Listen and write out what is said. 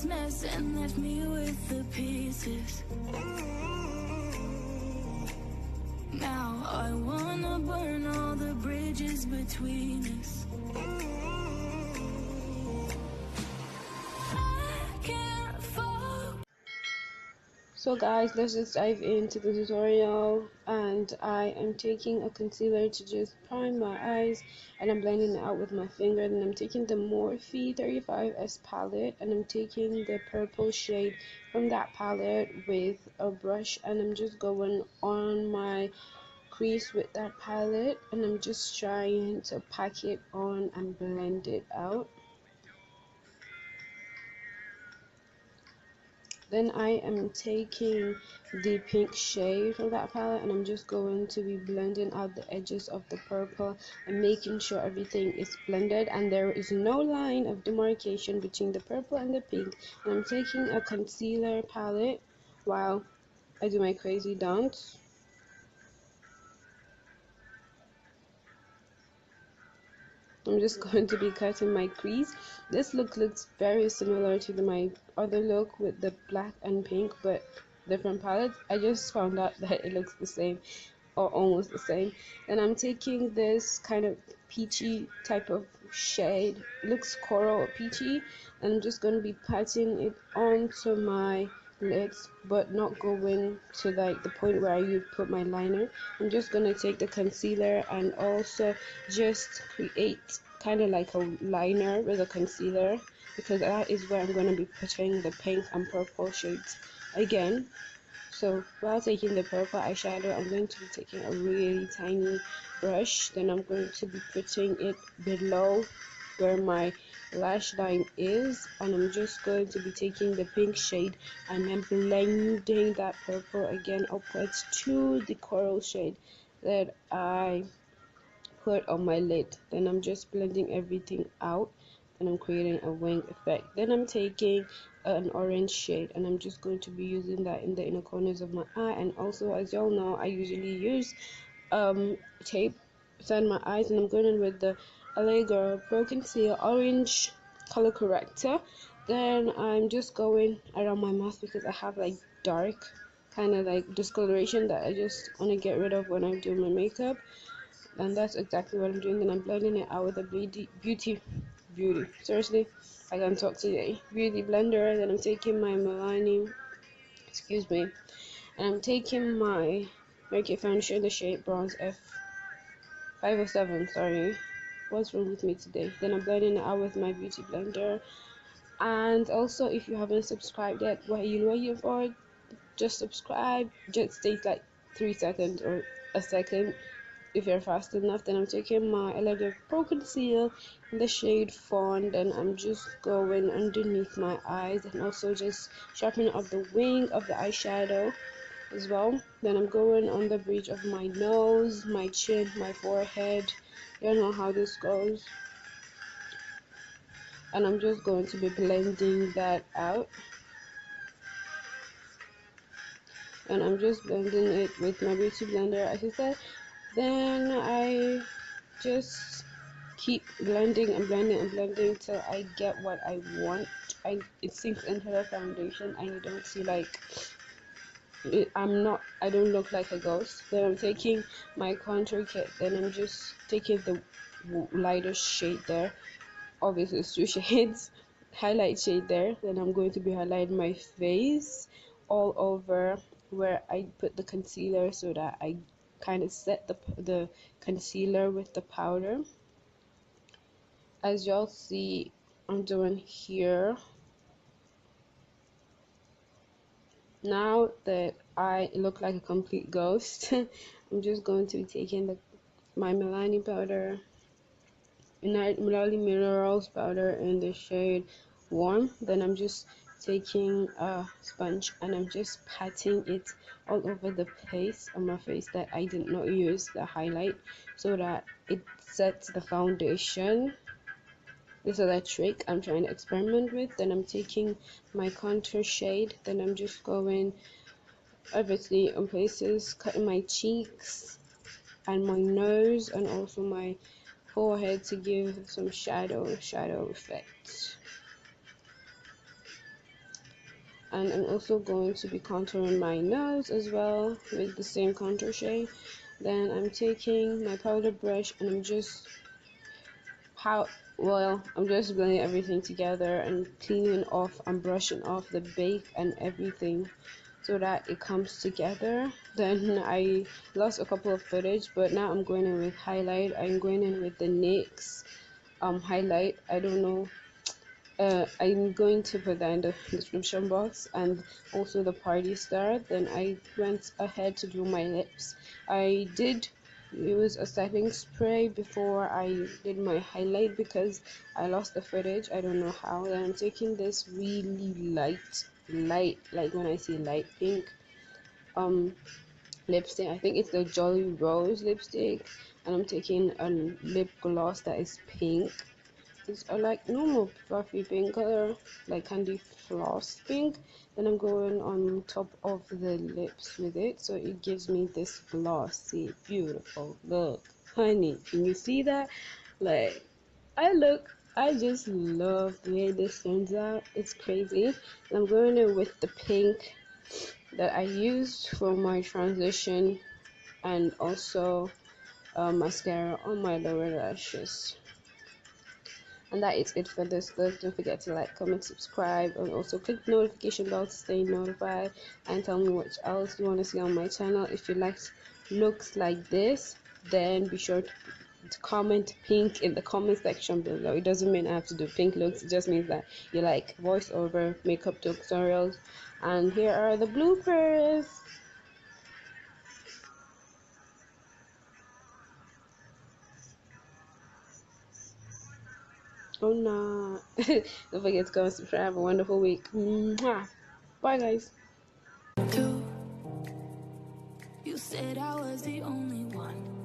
mess and left me with the pieces. Now I wanna burn all the bridges between us. So guys, let's just dive into the tutorial, and I am taking a concealer to just prime my eyes, and I'm blending it out with my finger. Then I'm taking the Morphe 35S palette, and I'm taking the purple shade from that palette with a brush, and I'm just going on my crease with that palette, and I'm just trying to pack it on and blend it out. Then I am taking the pink shade from that palette, and I'm just going to be blending out the edges of the purple and making sure everything is blended and there is no line of demarcation between the purple and the pink. And I'm taking a concealer palette while I do my crazy dance. I'm just going to be cutting my crease. This look looks very similar to my other look with the black and pink, but different palettes. I just found out that it looks the same or almost the same. Then I'm taking this kind of peachy type of shade. It looks coral or peachy, and I'm just going to be patting it onto my lids, but not going to like the point where I put my liner. I'm just going to take the concealer and also just create kind of like a liner with a concealer, because that is where I'm going to be putting the pink and purple shades again. So while taking the purple eyeshadow, I'm going to be taking a really tiny brush, then I'm going to be putting it below where my lash line is, and I'm just going to be taking the pink shade and then blending that purple again upwards to the coral shade that I put on my lid. Then I'm just blending everything out, and I'm creating a wing effect. Then I'm taking an orange shade, and I'm just going to be using that in the inner corners of my eye. And also, as y'all know, I usually use tape beside my eyes, and I'm going in with the LA Girl Pro Conceal orange color corrector. Then I'm just going around my mouth because I have like dark kind of like discoloration that I just want to get rid of when I do my makeup, and that's exactly what I'm doing. Then I'm blending it out with a beauty seriously, I can't talk today, beauty blender. Then I'm taking my Milani, excuse me, and I'm taking my Makeup Foundation, the shade Bronze F507. Sorry, what's wrong with me today? Then I'm blending it out with my beauty blender. And also, if you haven't subscribed yet, what are you waiting for? Just subscribe. Just takes like 3 seconds or a second if you're fast enough. Then I'm taking my Elegant Pro Conceal in the shade Fawn, and I'm just going underneath my eyes and also just sharpening up the wing of the eyeshadow as well. Then I'm going on the bridge of my nose, my chin, my forehead. You know how this goes. And I'm just going to be blending that out. And I'm just blending it with my beauty blender, as I said. Then I just keep blending and blending and blending till I get what I want. It sinks into the foundation and you don't see like I don't look like a ghost. Then I'm taking my contour kit, then I'm just taking the lighter shade there, obviously it's 2 shades, highlight shade there. Then I'm going to be highlighting my face all over where I put the concealer, so that I kind of set the concealer with the powder, as y'all see I'm doing here. Now that I look like a complete ghost, I'm just going to be taking my Milani powder, Milani Minerals powder in the shade Warm. Then I'm just taking a sponge and I'm just patting it all over the place on my face that I did not use the highlight, so that it sets the foundation. This is a trick I'm trying to experiment with. Then I'm taking my contour shade, then I'm just going obviously on places, cutting my cheeks and my nose and also my forehead to give some shadow effect. And I'm also going to be contouring my nose as well with the same contour shade. Then I'm taking my powder brush and I'm just I'm just blending everything together and cleaning off and brushing off the bake and everything so that it comes together. Then I lost a couple of footage, but now I'm going in with highlight. I'm going in with the NYX highlight. I don't know, I'm going to put that in the description box, and also the party star. Then I went ahead to do my lips. I did use a setting spray before I did my highlight because I lost the footage. I don't know how. Then I'm taking this really light, like when I say light pink lipstick. I think it's the Jolly Rose lipstick, and I'm taking a lip gloss that is pink. It's a like normal fluffy pink color, like candy floss pink. Then I'm going on top of the lips with it, so it gives me this glossy, beautiful look. Honey, can you see that? Like, I just love the way this turns out. It's crazy. And I'm going in with the pink that I used for my transition, and also mascara on my lower lashes. And that is it for this look. Don't forget to like, comment, subscribe, and also click the notification bell to stay notified, and tell me what else you want to see on my channel. If you like looks like this, then be sure to comment pink in the comment section below. It doesn't mean I have to do pink looks, it just means that you like voiceover makeup tutorials. And here are the bloopers. Oh no. Don't forget to go and subscribe. Have a wonderful week. Mwah. Bye guys. You said I was the only one.